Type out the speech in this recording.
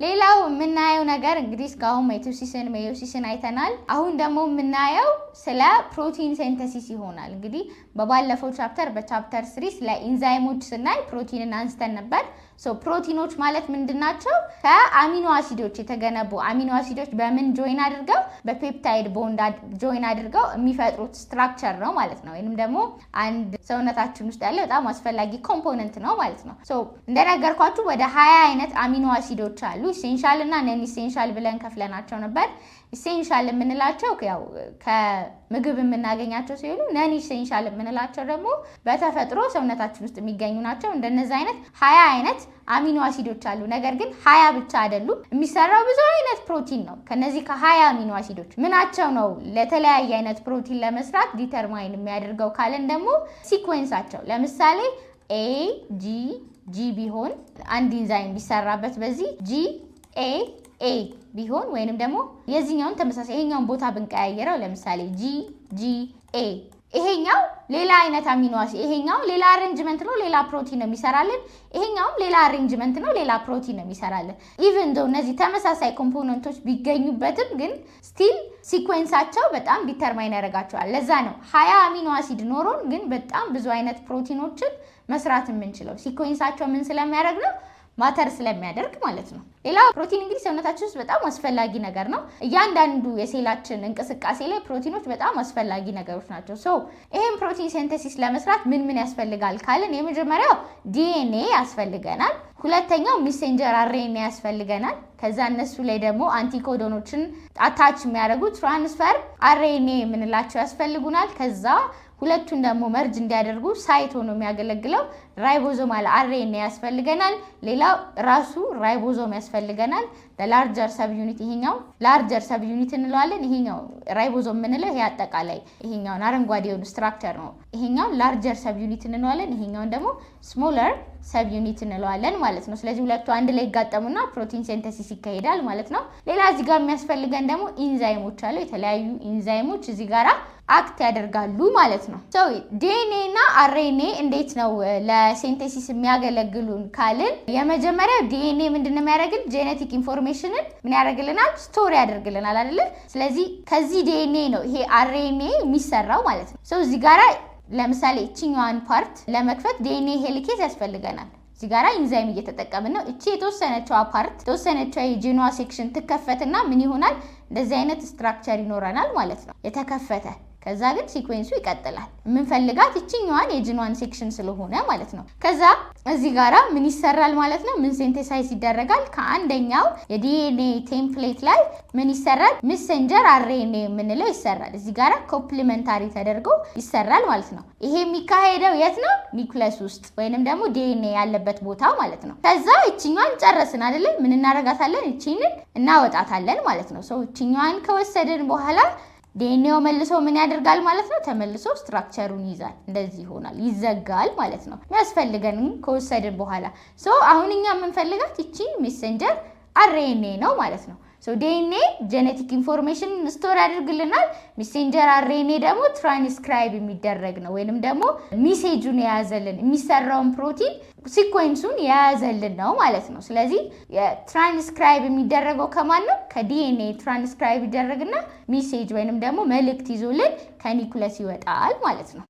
ሌላው የምናየው ነገር እንግዲህ እስካሁን ማይቶሲስን ሜዮሲስን አይተናል። አሁን ደግሞ የምናየው ስለ ፕሮቲን ሲንተሲስ ይሆናል። እንግዲህ በባለፈው ቻፕተር በቻፕተር 3 ስለ ኢንዛይሞች ስናይ ፕሮቲንን አንስተን ነበር። ፕሮቲኖች ማለት ምንድናቸው? ከአሚኖ አሲዶች የተገነቡ አሚኖ አሲዶች በምን ጆይን አድርገው በፔፕታይድ ቦንድ ጆይን አድርገው የሚፈጥሩት ስትራክቸር ነው ማለት ነው። ወይንም ደግሞ አንድ ሰውነታችን ውስጥ ያለ በጣም አስፈላጊ ኮምፖነንት ነው ማለት ነው። እንደነገርኳችሁ ወደ 20 አይነት አሚኖ አሲዶች አሉ። ኢሴንሻል እና ነን ኢሴንሻል ብለን ከፍለናቸው ነበር። ኢሴንሻል የምንላቸው ያው ከምግብ የምናገኛቸው ሲሆኑ ነን ኢሴንሻል የምንላቸው ደግሞ በተፈጥሮ ሰውነታችን ውስጥ የሚገኙ ናቸው። እንደነዚህ አይነት 20 አይነት አሚኖ አሲዶች አሉ። ነገር ግን 20 ብቻ አይደሉም። የሚሰራው ብዙ አይነት ፕሮቲን ነው። ከነዚህ ከ20 አሚኖ አሲዶች ምናቸው ነው ለተለያየ አይነት ፕሮቲን ለመስራት ዲተርማይን የሚያደርገው ካለን ደግሞ ሲኩዌንሳቸው፣ ለምሳሌ ኤ ጂ ቢሆን አንድ ኢንዛይም ቢሰራበት በዚህ ጂ ኤ ቢሆን ወይንም ደግሞ የዚህኛውን ተመሳሳይ ይሄኛውን ቦታ ብንቀያየረው ለምሳሌ ጂ ኤ ይሄኛው ሌላ አይነት አሚኖ አሲድ፣ ይሄኛው ሌላ አሬንጅመንት ነው፣ ሌላ ፕሮቲን ነው የሚሰራልን። ይሄኛውም ሌላ አሬንጅመንት ነው፣ ሌላ ፕሮቲን ነው የሚሰራልን። ኢቭን ዶ እነዚህ ተመሳሳይ ኮምፖነንቶች ቢገኙበትም ግን ስቲል ሲኩዌንሳቸው በጣም ዲተርማይን ያደርጋቸዋል። ለዛ ነው 20 አሚኖ አሲድ ኖሮን ግን በጣም ብዙ አይነት ፕሮቲኖችን መስራት የምንችለው። ሲኩዌንሳቸው ምን ስለሚያደርግ ነው? ማተር ስለሚያደርግ ማለት ነው። ሌላው ፕሮቲን እንግዲህ ሰውነታችን ውስጥ በጣም አስፈላጊ ነገር ነው። እያንዳንዱ የሴላችን እንቅስቃሴ ላይ ፕሮቲኖች በጣም አስፈላጊ ነገሮች ናቸው። ይሄን ፕሮቲን ሲንተሲስ ለመስራት ምን ያስፈልጋል ካልን የመጀመሪያው ዲኤንኤ ያስፈልገናል። ሁለተኛው ሜሴንጀር አርኤንኤ ያስፈልገናል። ከዛ እነሱ ላይ ደግሞ አንቲኮዶኖችን አታች የሚያደርጉ ትራንስፈር አርኤንኤ የምንላቸው ያስፈልጉናል። ከዛ ሁለቱን ደግሞ መርጅ እንዲያደርጉ ሳይት ሆኖ የሚያገለግለው ራይቦዞማል አርኤንኤ ያስፈልገናል። ሌላው ራሱ ራይቦዞም ያስፈልገናል። ላርጀር ሰብ ዩኒት፣ ይሄኛው ላርጀር ሰብ ዩኒት እንለዋለን። ይሄኛው ራይቦዞም የምንለው ይሄ አጠቃላይ ይሄኛውን አረንጓዴውን ስትራክቸር ነው። ይሄኛው ላርጀር ሰብ ዩኒት እንለዋለን። ይሄኛውን ደግሞ ስሞለር ሰብ ዩኒት እንለዋለን ማለት ነው። ስለዚህ ሁለቱ አንድ ላይ ይጋጠሙና ፕሮቲን ሲንተሲስ ይካሄዳል ማለት ነው። ሌላ እዚህ ጋር የሚያስፈልገን ደግሞ ኢንዛይሞች አሉ። የተለያዩ ኢንዛይሞች እዚህ ጋራ አክት ያደርጋሉ ማለት ነው። ዲኤንኤ እና አርኤንኤ እንዴት ነው ለሲንተሲስ የሚያገለግሉን ካልን የመጀመሪያው ዲኤንኤ ምንድነው የሚያደርግልን? ጄኔቲክ ኢንፎርሜሽንን ምን ያደርግልናል? ስቶር ያደርግልናል አይደል? ስለዚህ ከዚህ ዲኤንኤ ነው ይሄ አርኤንኤ የሚሰራው ማለት ነው። እዚህ ጋራ ለምሳሌ እቺኛዋን ፓርት ለመክፈት ዲኤንኤ ሄሊኬዝ ያስፈልገናል። እዚህ ጋራ ኢንዛይም እየተጠቀምን ነው። እቺ የተወሰነችዋ ፓርት የተወሰነችዋ የጂኗ ሴክሽን ትከፈትና ምን ይሆናል? እንደዚህ አይነት ስትራክቸር ይኖረናል ማለት ነው የተከፈተ። ከዛ ግን ሲኩዌንሱ ይቀጥላል። የምንፈልጋት እቺኛዋን የጂኗን ሴክሽን ስለሆነ ማለት ነው። ከዛ እዚህ ጋራ ምን ይሰራል ማለት ነው? ምን ሲንተሳይዝ ይደረጋል? ከአንደኛው የዲኤንኤ ቴምፕሌት ላይ ምን ይሰራል? ሜሴንጀር አርኤንኤ የምንለው ይሰራል። እዚህ ጋራ ኮምፕሊመንታሪ ተደርጎ ይሰራል ማለት ነው። ይሄ የሚካሄደው የት ነው? ኒውክለስ ውስጥ ወይንም ደግሞ ዲኤንኤ ያለበት ቦታ ማለት ነው። ከዛ እቺኛዋን ጨረስን አይደለ? ምን እናረጋታለን? እቺንን እናወጣታለን ማለት ነው። እቺኛዋን ከወሰድን በኋላ ዲኤንኤው መልሶ ምን ያደርጋል ማለት ነው? ተመልሶ ስትራክቸሩን ይዛል። እንደዚህ ይሆናል፣ ይዘጋል ማለት ነው። የሚያስፈልገን ከወሰድን በኋላ አሁን እኛ የምንፈልጋት እቺ ሜሴንጀር አርኤንኤ ነው ማለት ነው። ዲኤንኤ ጄኔቲክ ኢንፎርሜሽን ስቶር ያደርግልናል። ሜሴንጀር አርኤንኤ ደግሞ ትራንስክራይብ የሚደረግ ነው ወይንም ደግሞ ሜሴጁን የያዘልን የሚሰራውን ፕሮቲን ሲኩዌንሱን የያዘልን ነው ማለት ነው። ስለዚህ ትራንስክራይብ የሚደረገው ከማን ነው? ከዲኤንኤ ትራንስክራይብ ይደረግና ሜሴጅ ወይንም ደግሞ መልእክት ይዞልን ከኒኩለስ ይወጣል ማለት ነው።